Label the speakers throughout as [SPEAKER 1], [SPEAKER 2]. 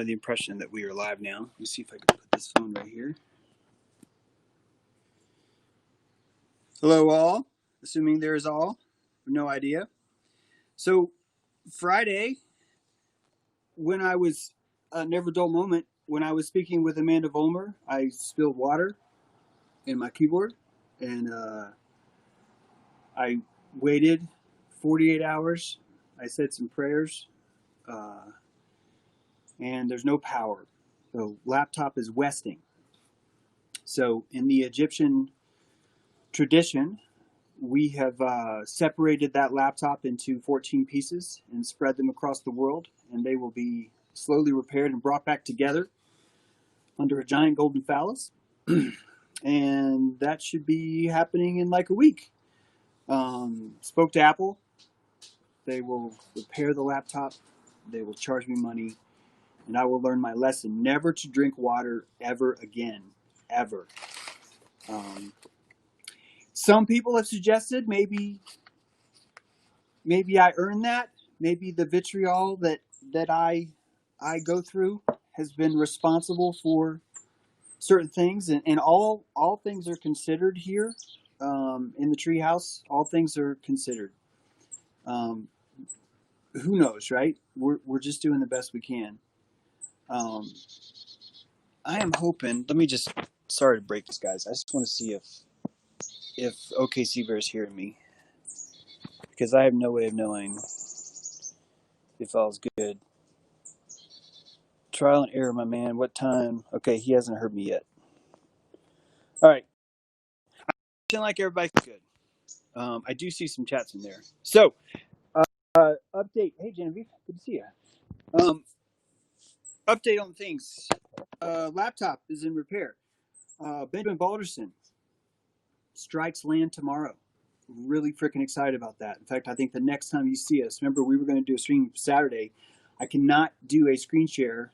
[SPEAKER 1] under the impression that we are live now. Let me see if I can put this phone right here. Hello, all. Assuming there is all. No idea. So, Friday, when I was, never dull moment, when I was speaking with Amandha Vollmer, I spilled water in my keyboard, and I waited 48 hours. I said some prayers, and there's no power. The laptop is westing. So in the Egyptian tradition, we have separated that laptop into 14 pieces and spread them across the world, and they will be slowly repaired and brought back together under a giant golden phallus. And that should be happening in like a week. Spoke to Apple. They will repair the laptop. They will charge me money, and I will learn my lesson never to drink water ever again, ever. Some people have suggested maybe I earned that. Maybe the vitriol that I go through has been responsible for certain things, and all things are considered here in the treehouse. All things are considered. Who knows, right? We're just doing the best we can. I am hoping. Let me just. Sorry to break this, guys. I just want to see if OKC Bear is hearing me, because I have no way of knowing if all's good. Trial and error, my man. What time? Okay, he hasn't heard me yet. All right. I'm feeling like everybody's good. I do see some chats in there. So, update. Hey, Genevieve. Good to see you. Update on things. Laptop is in repair. Benjamin Balderson strikes land tomorrow. Really freaking excited about that. In fact, I think the next time you see us, remember we were going to do a stream Saturday. I cannot do a screen share.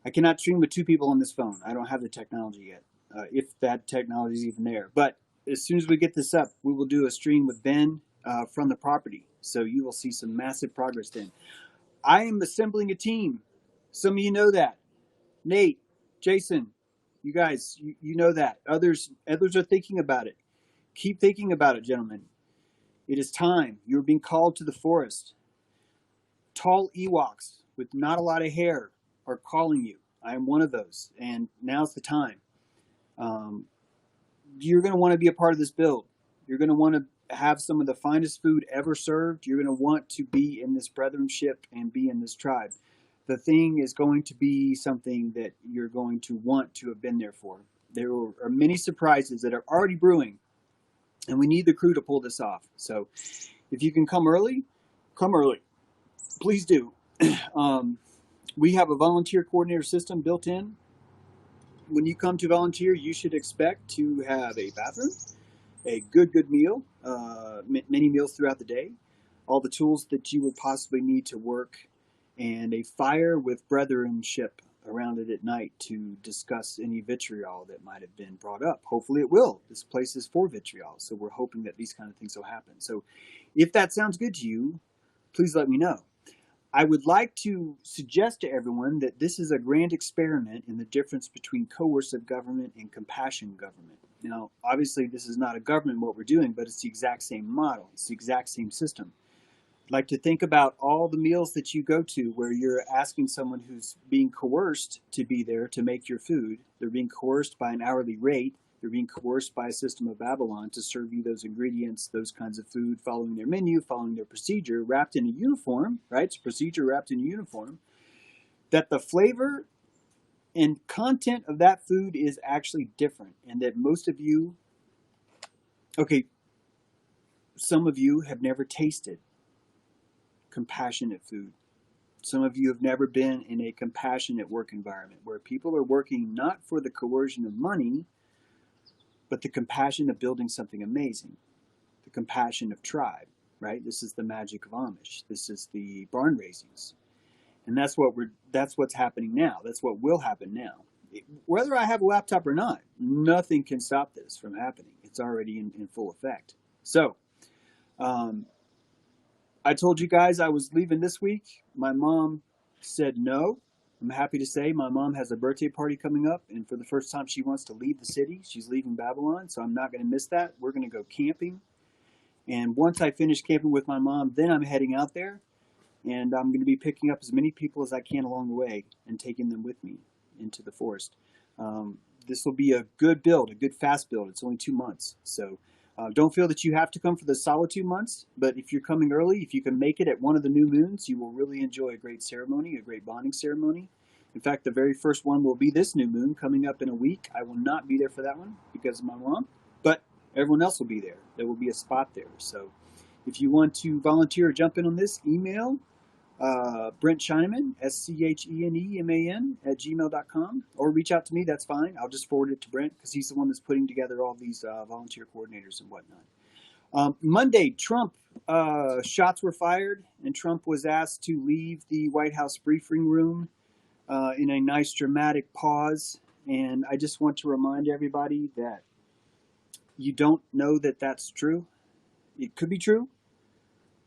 [SPEAKER 1] I cannot stream with two people on this phone. I don't have the technology yet, if that technology is even there. But as soon as we get this up, we will do a stream with Ben from the property. So you will see some massive progress then. I am assembling a team. Some of you know that. Nate, Jason, you guys, you know that. Others are thinking about it. Keep thinking about it, gentlemen. It is time. You're being called to the forest. Tall Ewoks with not a lot of hair are calling you. I am one of those, and now's the time. You're going to want to be a part of this build. You're going to want to have some of the finest food ever served. You're going to want to be in this brethrenship and be in this tribe. The thing is going to be something that you're going to want to have been there for. There are many surprises that are already brewing, and we need the crew to pull this off. So if you can come early, come early. Please do. We have a volunteer coordinator system built in. When you come to volunteer, you should expect to have a bathroom, a good meal, many meals throughout the day, all the tools that you would possibly need to work, and a fire with brethrenship around it at night to discuss any vitriol that might have been brought up. Hopefully it will. This place is for vitriol, so we're hoping that these kind of things will happen. So if that sounds good to you, please let me know. I would like to suggest to everyone that this is a grand experiment in the difference between coercive government and compassion government. Now, obviously, this is not a government what we're doing, but it's the exact same model. It's the exact same system. I'd like to think about all the meals that you go to where you're asking someone who's being coerced to be there to make your food. They're being coerced by an hourly rate. They're being coerced by a system of Babylon to serve you those ingredients, those kinds of food, following their menu, following their procedure, wrapped in a uniform, right? It's a procedure wrapped in a uniform. That the flavor and content of that food is actually different, and that most of you, okay, some of you have never tasted compassionate food. Some of you have never been in a compassionate work environment where people are working not for the coercion of money, but the compassion of building something amazing, the compassion of tribe, right? This is the magic of Amish. This is the barn raisings. And that's what's happening now. That's what will happen now. Whether I have a laptop or not, nothing can stop this from happening. It's already in full effect. So, I told you guys I was leaving this week. My mom said no. I'm happy to say my mom has a birthday party coming up, and for the first time she wants to leave the city. She's leaving Babylon, so I'm not going to miss that. We're going to go camping. And once I finish camping with my mom, then I'm heading out there, and I'm going to be picking up as many people as I can along the way and taking them with me into the forest. This will be a good build, a good fast build. It's only 2 months, so don't feel that you have to come for the solid 2 months, but if you're coming early, if you can make it at one of the new moons, you will really enjoy a great ceremony, a great bonding ceremony. In fact, the very first one will be this new moon coming up in a week. I will not be there for that one because of my mom, but everyone else will be there. There will be a spot there. So if you want to volunteer or jump in on this, email Brent Scheineman, SCHENEMAN @gmail.com, or reach out to me. That's fine. I'll just forward it to Brent because he's the one that's putting together all these volunteer coordinators and whatnot. Monday, Trump shots were fired, and Trump was asked to leave the White House briefing room in a nice dramatic pause. And I just want to remind everybody that you don't know that that's true. It could be true,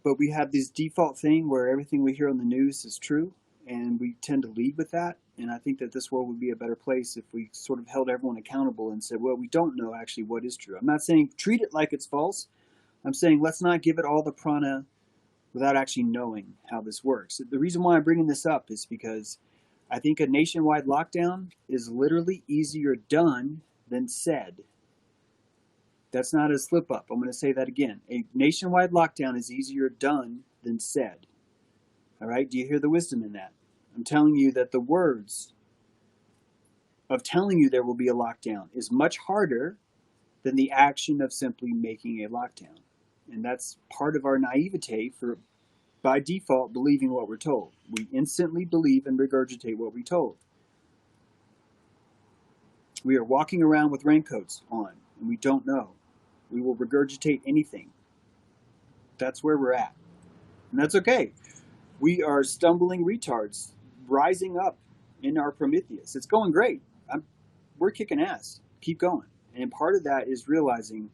[SPEAKER 1] but we have this default thing where everything we hear on the news is true, and we tend to lead with that. And I think that this world would be a better place if we sort of held everyone accountable and said, well, we don't know actually what is true. I'm not saying treat it like it's false. I'm saying let's not give it all the prana without actually knowing how this works. The reason why I'm bringing this up is because I think a nationwide lockdown is literally easier done than said. That's not a slip up. I'm going to say that again. A nationwide lockdown is easier done than said. All right? Do you hear the wisdom in that? I'm telling you that the words of telling you there will be a lockdown is much harder than the action of simply making a lockdown. And that's part of our naivete for, by default, believing what we're told. We instantly believe and regurgitate what we're told. We are walking around with raincoats on, and we don't know. We will regurgitate anything. That's where we're at. And that's okay. We are stumbling retards rising up in our Prometheus. It's going great. We're kicking ass. Keep going. And part of that is realizing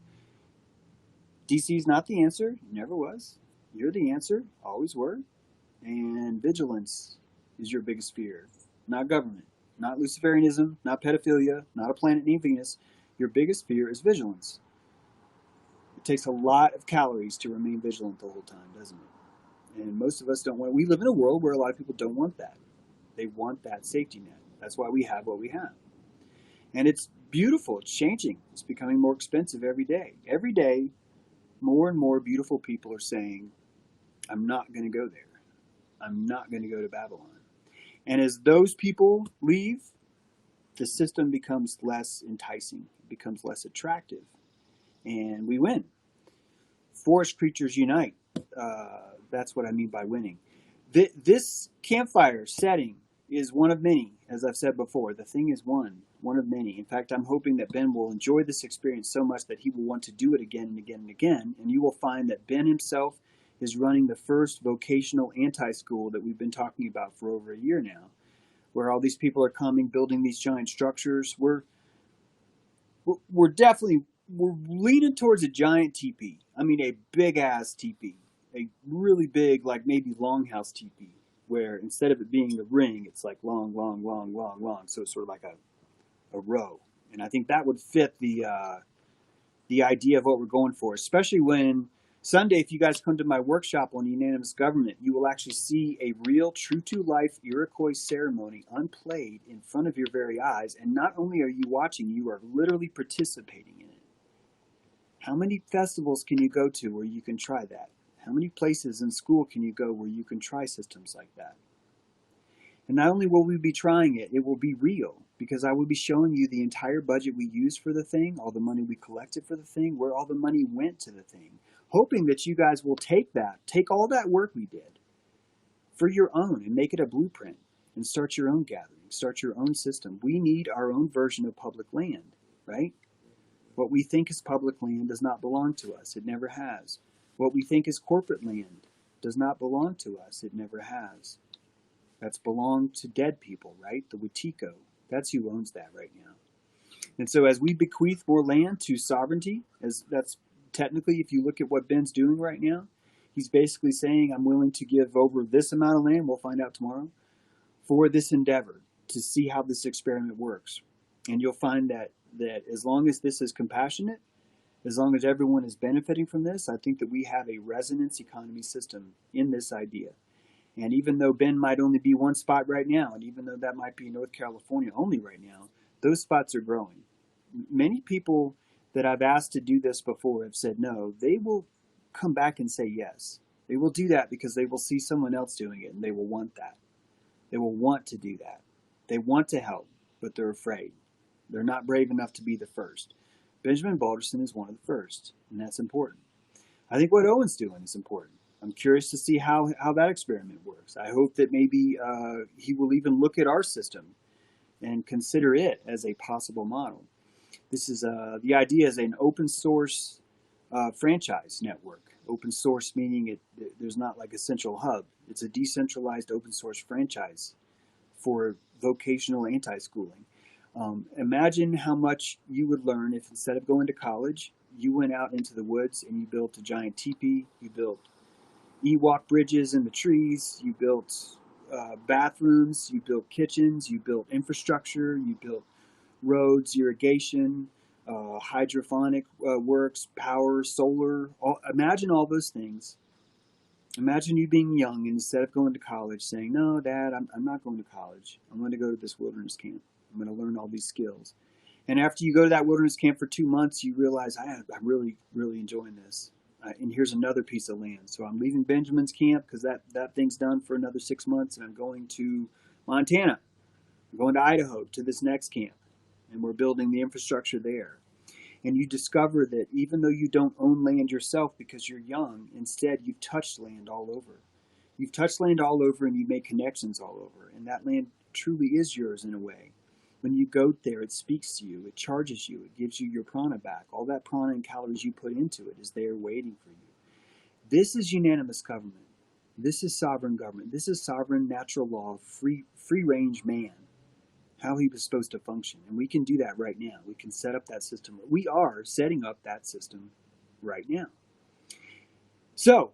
[SPEAKER 1] DC is not the answer. Never was. You're the answer. Always were. And vigilance is your biggest fear. Not government. Not Luciferianism. Not pedophilia. Not a planet named Venus. Your biggest fear is vigilance. It takes a lot of calories to remain vigilant the whole time, doesn't it? And most of us don't want. We live in a world where a lot of people don't want that. They want that safety net. That's why we have what we have. And it's beautiful. It's changing. It's becoming more expensive every day. Every day, more and more beautiful people are saying, I'm not going to go there. I'm not going to go to Babylon. And as those people leave, the system becomes less enticing. It becomes less attractive. And we win. Forest creatures unite. That's what I mean by winning. This campfire setting is one of many, as I've said before. The thing is one of many. In fact, I'm hoping that Ben will enjoy this experience so much that he will want to do it again and again and again. And you will find that Ben himself is running the first vocational anti-school that we've been talking about for over a year now, where all these people are coming, building these giant structures. We're leaning towards a giant teepee. I mean, a big-ass teepee. A really big, like maybe longhouse teepee, where instead of it being a ring, it's like long. So it's sort of like a row. And I think that would fit the idea of what we're going for, especially when Sunday, if you guys come to my workshop on unanimous government, you will actually see a real, true-to-life Iroquois ceremony unplayed in front of your very eyes. And not only are you watching, you are literally participating in it. How many festivals can you go to where you can try that? How many places in school can you go where you can try systems like that? And not only will we be trying it, it will be real, because I will be showing you the entire budget we used for the thing, all the money we collected for the thing, where all the money went to the thing, hoping that you guys will take all that work we did for your own and make it a blueprint and start your own gathering, start your own system. We need our own version of public land, right? What we think is public land does not belong to us. It never has. What we think is corporate land does not belong to us. It never has. That's belonged to dead people, right? The Wetiko. That's who owns that right now. And so as we bequeath more land to sovereignty, as that's technically, if you look at what Ben's doing right now, he's basically saying, I'm willing to give over this amount of land, we'll find out tomorrow, for this endeavor to see how this experiment works. And you'll find that as long as this is compassionate, as long as everyone is benefiting from this, I think that we have a resonance economy system in this idea. And even though Bend might only be one spot right now, and even though that might be North California only right now, those spots are growing. Many people that I've asked to do this before have said no. They will come back and say yes. They will do that because they will see someone else doing it and they will want that. They will want to do that. They want to help, but they're afraid. They're not brave enough to be the first. Benjamin Balderson is one of the first, and that's important. I think what Owen's doing is important. I'm curious to see how that experiment works. I hope that maybe he will even look at our system and consider it as a possible model. This is the idea is an open source franchise network. Open source meaning there's not like a central hub. It's a decentralized open source franchise for vocational anti-schooling. Imagine how much you would learn if instead of going to college, you went out into the woods and you built a giant teepee, you built Ewok bridges in the trees, you built bathrooms, you built kitchens, you built infrastructure, you built roads, irrigation, hydroponic works, power, solar. Imagine all those things. Imagine you being young and instead of going to college saying, no, Dad, I'm not going to college. I'm going to go to this wilderness camp. I'm going to learn all these skills. And after you go to that wilderness camp for 2 months, you realize, I'm really, really enjoying this. And here's another piece of land. So I'm leaving Benjamin's camp because that thing's done for another 6 months, and I'm going to Montana. I'm going to Idaho to this next camp, and we're building the infrastructure there. And you discover that even though you don't own land yourself because you're young, instead you've touched land all over. You've touched land all over and you make connections all over. And that land truly is yours in a way. When you go there, it speaks to you, it charges you, it gives you your prana back. All that prana and calories you put into it is there waiting for you. This is unanimous government. This is sovereign government. This is sovereign natural law, free range man, how he was supposed to function. And we can do that right now. We can set up that system. We are setting up that system right now. So,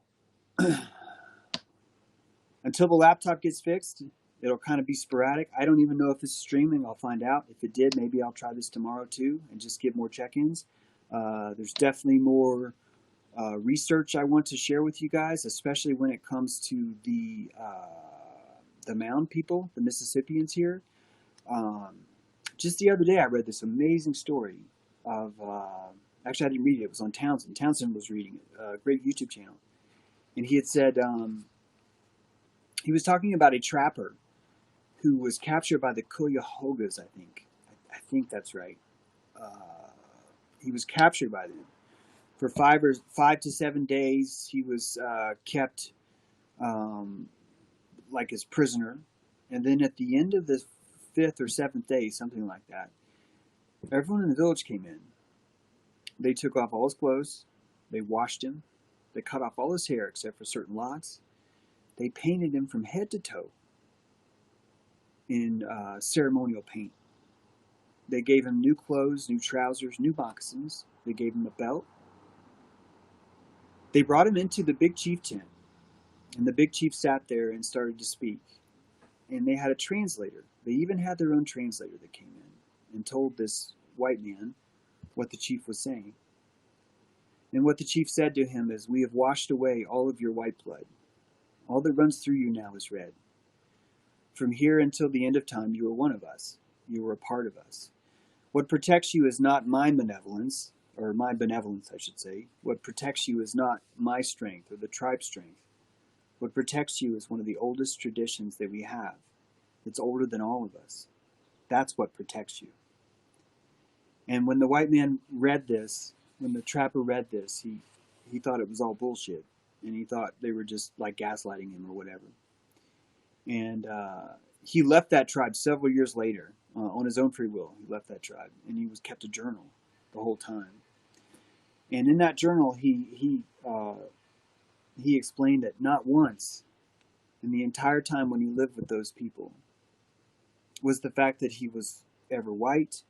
[SPEAKER 1] until the laptop gets fixed, it'll kind of be sporadic. I don't even know if it's streaming. I'll find out. If it did, maybe I'll try this tomorrow too and just give more check-ins. There's definitely more research I want to share with you guys, especially when it comes to the Mound people, the Mississippians here. Just the other day, I read this amazing story of, actually I didn't read it, it was on Townsend. Townsend was reading it, a great YouTube channel. And he had said, he was talking about a trapper who was captured by the Cuyahogas, I think. I think that's right. He was captured by them. For 5 to 7 days, he was kept like his prisoner. And then at the end of the 5th or 7th day, something like that, everyone in the village came in. They took off all his clothes. They washed him. They cut off all his hair except for certain locks. They painted him from head to toe in ceremonial paint. They gave him new clothes, new trousers, new moccasins. They gave him a belt. They brought him into the Big Chieftain, and the Big Chief sat there and started to speak. And they had a translator. They even had their own translator that came in and told this white man what the chief was saying. And what the chief said to him is, we have washed away all of your white blood. All that runs through you now is red. From here until the end of time, you are one of us. You are a part of us. What protects you is not my benevolence, or my benevolence, I should say. What protects you is not my strength or the tribe's strength. What protects you is one of the oldest traditions that we have. It's older than all of us. That's what protects you. And when the white man read this, when the trapper read this, he thought it was all bullshit. And he thought they were just like gaslighting him or whatever. And he left that tribe several years later on his own free will. He left that tribe, and he was kept a journal the whole time. And in that journal, he explained that not once in the entire time when he lived with those people was the fact that he was ever white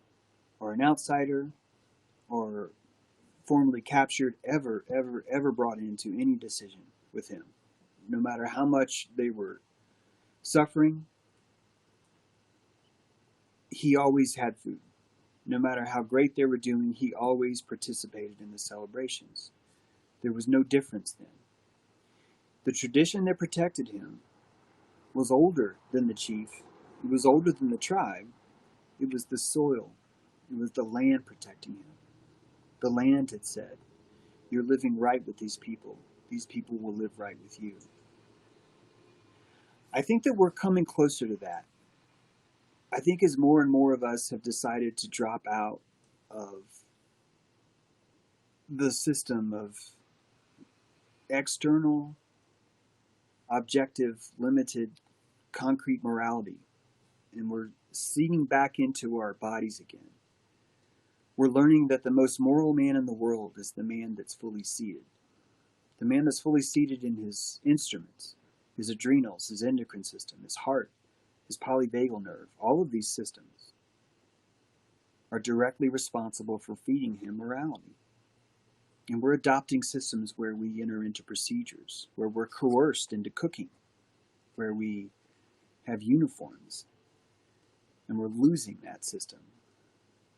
[SPEAKER 1] or an outsider or formerly captured ever brought into any decision with him. No matter how much they were suffering, he always had food. No matter how great they were doing, he always participated in the celebrations. There was no difference then. The tradition that protected him was older than the chief. It was older than the tribe. It was the soil. It was the land protecting him. The land had said, "You're living right with these people. These people will live right with you." I think that we're coming closer to that. I think as more and more of us have decided to drop out of the system of external, objective, limited, concrete morality, and we're seeing back into our bodies again, we're learning that the most moral man in the world is the man that's fully seated. The man that's fully seated in his instruments, his adrenals, his endocrine system, his heart, his polyvagal nerve. All of these systems are directly responsible for feeding him morality. And we're adopting systems where we enter into procedures, where we're coerced into cooking, where we have uniforms, and we're losing that system.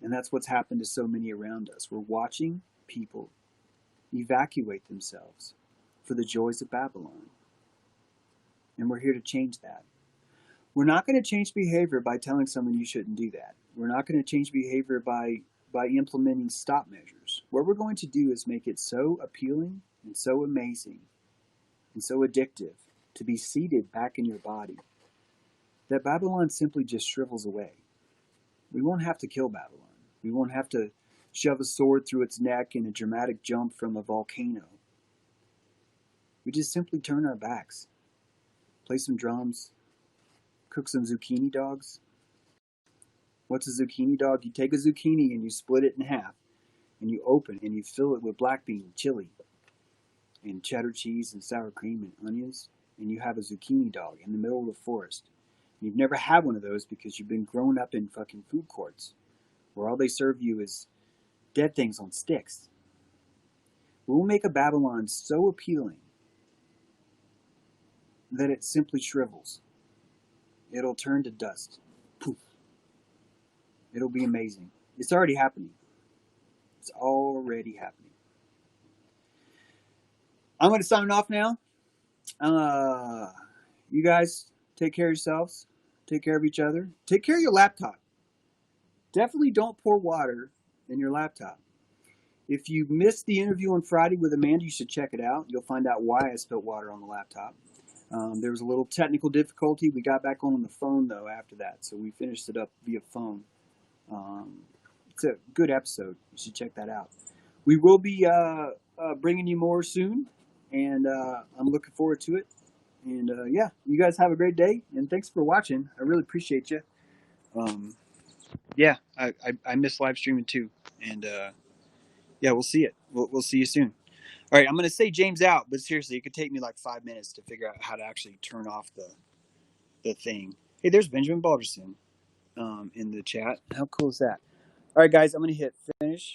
[SPEAKER 1] And that's what's happened to so many around us. We're watching people evacuate themselves for the joys of Babylon. And we're here to change that. We're not going to change behavior by telling someone you shouldn't do that. We're not going to change behavior by implementing stop measures. What we're going to do is make it so appealing and so amazing and so addictive to be seated back in your body that Babylon simply just shrivels away. We won't have to kill Babylon. We won't have to shove a sword through its neck in a dramatic jump from a volcano. We just simply turn our backs, play some drums, cook some zucchini dogs. What's a zucchini dog? You take a zucchini and you split it in half, and you open it and you fill it with black bean, chili, and cheddar cheese and sour cream and onions, and you have a zucchini dog in the middle of the forest. And you've never had one of those because you've been grown up in fucking food courts where all they serve you is dead things on sticks. We'll make a Babylon so appealing that it simply shrivels. It'll turn to dust. Poof. It'll be amazing. It's already happening. It's already happening. I'm going to sign off now. You guys take care of yourselves. Take care of each other. Take care of your laptop. Definitely don't pour water in your laptop. If you missed the interview on Friday with Amanda, you should check it out. You'll find out why I spilled water on the laptop. There was a little technical difficulty. We got back on the phone, though, after that. So we finished it up via phone. It's a good episode. You should check that out. We will be bringing you more soon. And I'm looking forward to it. And yeah, you guys have a great day. And thanks for watching. I really appreciate you. Yeah, I miss live streaming too. And yeah, we'll see it. We'll see you soon. All right, I'm going to say James out, but seriously, it could take me like 5 minutes to figure out how to actually turn off the thing. Hey, there's Benjamin Balderson in the chat. How cool is that? All right, guys, I'm going to hit finish.